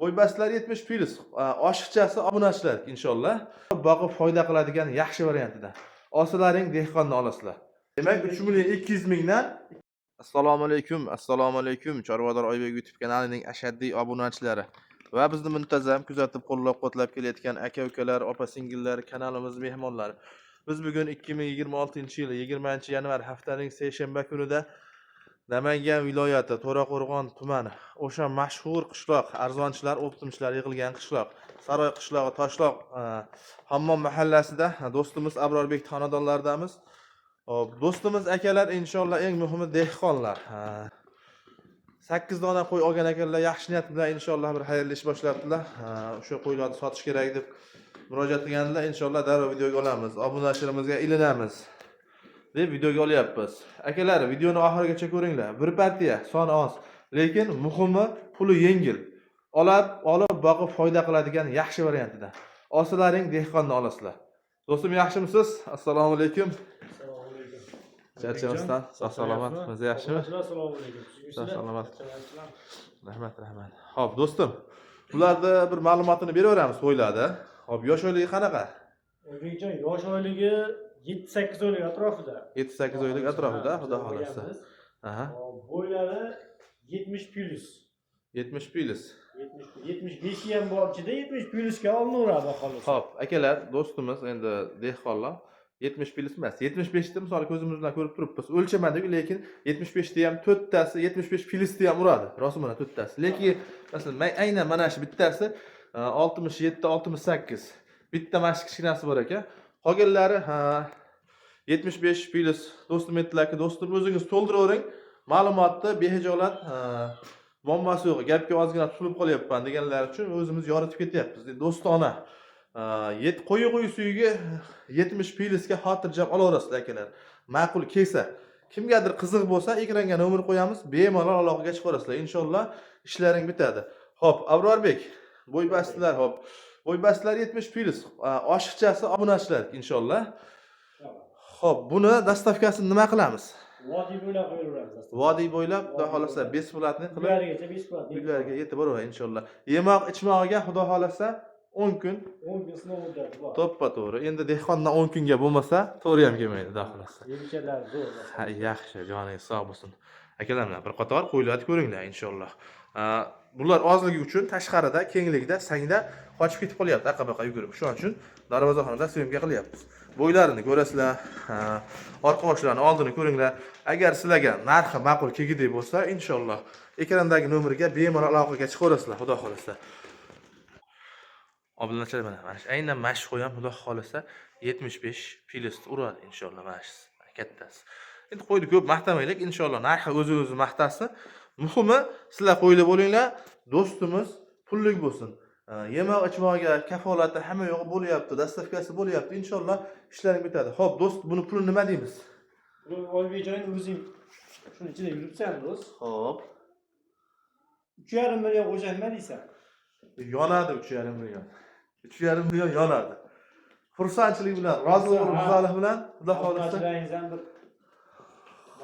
Bo'ybastlar 70 plus. Oshiqchasi obunachilar inshaalloh. Boqib foyda qiladigan yaxshi variantida. Olsalaring dehqonni olasizlar. Demak 3.200.000 mingdan Assalomu alaykum. Chorvador Oybek YouTube kanalining ashaddiy obunachilari va bizni muntazam kuzatib, qo'llab-quvvatlab kelayotgan aka-ukalar, opa-singillar, kanalimiz mehmonlari. Biz bugun 2026-yil 20-yanvar haftaning seshanba kunida Namangan viloyati To'raqo'rg'on tumani, o'sha mashhur qishloq, arzonchilar, optimchilar yig'ilgan qishloq, Saroy qishlog'i, Toshloq Hammom mahallasida do'stimiz Abrorbek xonadonlaridamiz. Do'stimiz akalar inshaalloh eng muhimi dehqonlar. 8 dona qo'y olgan akalar yaxshi niyat bilan inshaalloh bir xayrli ish boshlabdilar. O'sha qo'ylarni sotish kerak deb murojaat qilganlar, inshaalloh darrov videoga olamiz. Obunachilarimizga ilinamiz deb videoga olyapmiz. Akalar, videoni oxirigacha ko'ringlar. Bir partiya soni oz, lekin muhimi puli yengil. Olib boqib foyda qiladigan yaxshi variantida. Olsalaring dehqonni olasizlar. Do'stim, yaxshimisiz? Assalomu alaykum. Charchamasdan, sog' salomat, o'zi yaxshimi? Assalomu alaykum. Sog' salomat. Rahmat. Xo'p, do'stim, bularda bir ma'lumotini beraveramiz qo'ylarda. Xo'p, yosh oyligi qanaqa? O'zbekjon yosh oyligi 7-8 oylik atrofida. 7-8 oylik atrofida, xudo xolasa. Aha. Bo'ylari 70 plus. 70 plus. 75 ham bor ichida 70 plusga olinaveradi xolos. Xo'p, akalar, do'stimiz endi dehqonlar 70 plus emas. 75 da misol ko'zimiz bilan ko'rib turibmiz. O'lchamadik, lekin 75 da ham 4 tasi, 75 plus da ham uradi. Rostmana 4 tasi. Lekin masalan, aynan mana shu bittasi 67-68. Bitta mashq kichkinasi bor ekan. Qolganlari 75 plus. Do'stim aytdilar-ki, do'stim o'zingiz to'ldiravering. Ma'lumotni behijolat muammosi yo'q. Gapga ozgina tutilib qolyapman deganlar uchun o'zimiz yoritib ketyapmiz. Do'stona qo'yi suyugi 70 plusga xotirjam olaverasizlar akalar. Ma'qul kelsa, kimgadir qiziq bo'lsa, ekranga nomer qo'yamiz, bemalol aloqaga chiqarasizlar. Inshaalloh ishlaring bitadi. Xo'p, Abrorbek, bo'ybastlar, xo'p. Bo'ybastlar 70 plus. Oshiqchasi obunachilar inshaalloh. Xo'p, buni dastavkasini nima qilamiz? Vodiy bo'ylab qo'yaveramiz. Vodiy bo'ylab, xudo xolasa, besplatni qilib, ulargacha besplatni. ularga yetib boraver inshaalloh. Yemoq, ichmog'iga xudo xolasa 10 kun. 10 kun sinov muddati bor. To'ppa-to'g'ri. Endi dehqondan 10 kunga bo'lmasa, to'g'ri ham kelmaydi, xudo xolasa. Yemichalar zo'r. Ha, yaxshi, joningiz sog' bo'lsin. Akalar bilan bir qator qo'ylarni ko'ringlar inshaalloh. Bular ozligi uchun tashqarida, kengligida, sangda qochib ketib qolyapti, aqa-baqa yugurib. Shuning uchun darvozaxonada syomka qilyapmiz. Bo'ylarini ko'rasizlar, orqa boshlarini oldini ko'ringlar. Agar sizlarga narxi ma'qul kelgidek bo'lsa, inshaalloh ekrandagi nomerga bemalol aloqaga chiqaverasizlar, xudo xolasa. Obunachilar mana shu aynan mashq qo'yam, xudo xolasa 75 plus uradi inshaalloh mashq kattasi. Endi qo'yni ko'p maqtamaylik, inshaalloh narxi o'zi maqtasin. Muhimi sizlar qo'yli bo'linglar, do'stimiz pullik bo'lsin. Yemoq ichmoqga kafolati hamma yo'g'i bo'lyapti, dastavkasi bo'lyapti. Inshaalloh ishlaring bitadi. Xo'p, do'st, buni pulini nima deymiz? Bu Oybekjon o'zing shuni ichida yuribsan, do'st. Xo'p. 3,5 million qo'shang nima deysan? Yonadi 3,5 million. 3,5 million yonadi. Xursandchilik bilan, rozilik bilan, xudo xolasa. Obunachilaringizdan bir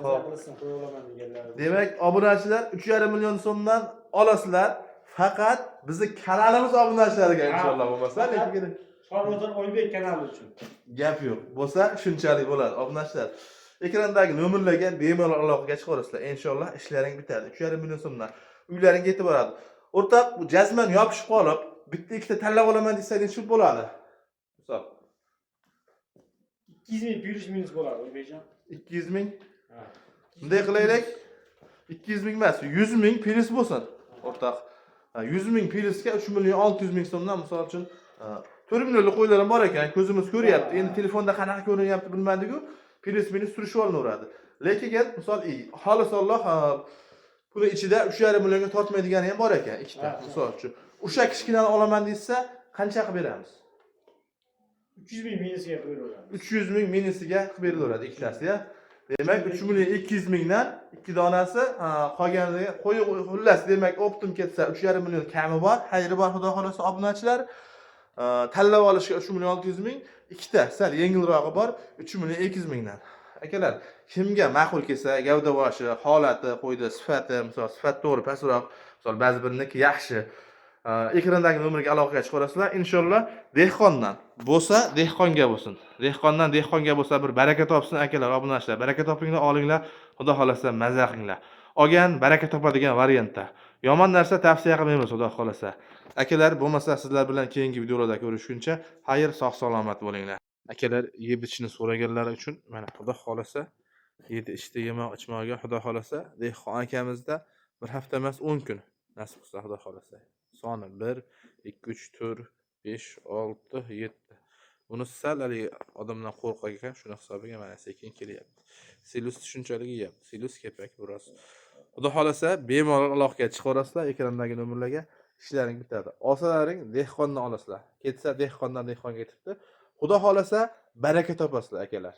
mazza qilsin, qo'ya olaman deganlar. Demak, obunachilar 3,5 million so'mdan olasizlar. Faqat bizni kanalimiz obunachilariga inshaalloh bo'lmasa, lekin Chorvador Oybek kanali uchun. Gap yo'q. Bo'lsa, shunchalik bo'ladi. Obunachilar, ekrandagi nomerlarga bemalol aloqaga chiqaverasizlar. Inshaalloh ishlaring bitadi. 3,5 million so'mdan uylaringga yetib boradi. O'rtoq, bu jazman yopishib qolib, bitta ikkita tanlab olaman desangiz shu bo'ladi. Misol 200 ming plyus minus bo'ladi, Oybekjon. 200 ming. Bunday qilaylik. 200 ming emas, 100 ming plyus bo'lsin. O'rtoq, 100 ming plyusga 3 million 600 ming so'mdan misol uchun 4 millionlik qo'ylar ham bor ekan, ko'zimiz ko'ryapti. Endi telefonda qanaqa ko'rinyapti bilmadik-ku, plyus minus surishib olinaveradi. Lekin misol xohlasolloh buni ichida 3,5 millionga tortmaydigani ham bor ekan, ikkita misol uchun. O'sha kichkinani olaman desa, qancha qilib beramiz? 300 ming minusga qo'yaveramiz. 300 ming minusiga qilib berilaveradi ikkitasi, ya. Demak 3 million 200 mingdan 2 donasi qolganiga qo'yi xullas, demak optim ketsa 3,5 million kami bor, xayri bor, xudo xolasa obunachilar. Tanlab olishga 3 million 600 ming, ikkita sal yengilrog'i bor 3 million 200 mingdan. Akalar, kimga ma'qul kelsa, gavda boshi, holati, qo'yda sifati, misol sifat to'g'ri pastroq, misol ba'zi biriniki yaxshi, ekrandagi nomerga aloqaga chiqarasizlar. Inshaalloh dehqondan bo'lsa, dehqonga bo'lsin. Dehqondan dehqonga bo'lsa bir baraka topsin akalar, obunachilar. Baraka topinglar, olinglar. Xudo xolasa mazza qilinglar. Olgan baraka topadigan variantda. Yomon narsa tavsiya qilmaymiz, xudo xolasa. Akalar, bo'lmasa sizlar bilan keyingi videolarda ko'rishguncha, xayr, sog' salomat bo'linglar. Akalar, yeb ichishni so'raganlar uchun mana xudo xolasa yedi ichdi, yemoq ichmoqga xudo xolasa dehqon akamizda bir hafta emas 10 kun nasib qilsa xudo xolasa. Soni 1 2 3 4 5 6 7. Buni sal odamdan qo'rqar ekan, shuni hisobiga mana sekin kelyapti. Silus tushunchalik yeyapti. Silus kepak biroz. Xudo xolasa bemalol aloqaga chiqarasizlar, ekrandagi nomerlarga ishlaring bitadi. Olsalaring dehqondan olasizlar. Ketsa dehqondan dehqonga ketibdi. Xudo xolasa baraka topasizlar akalar.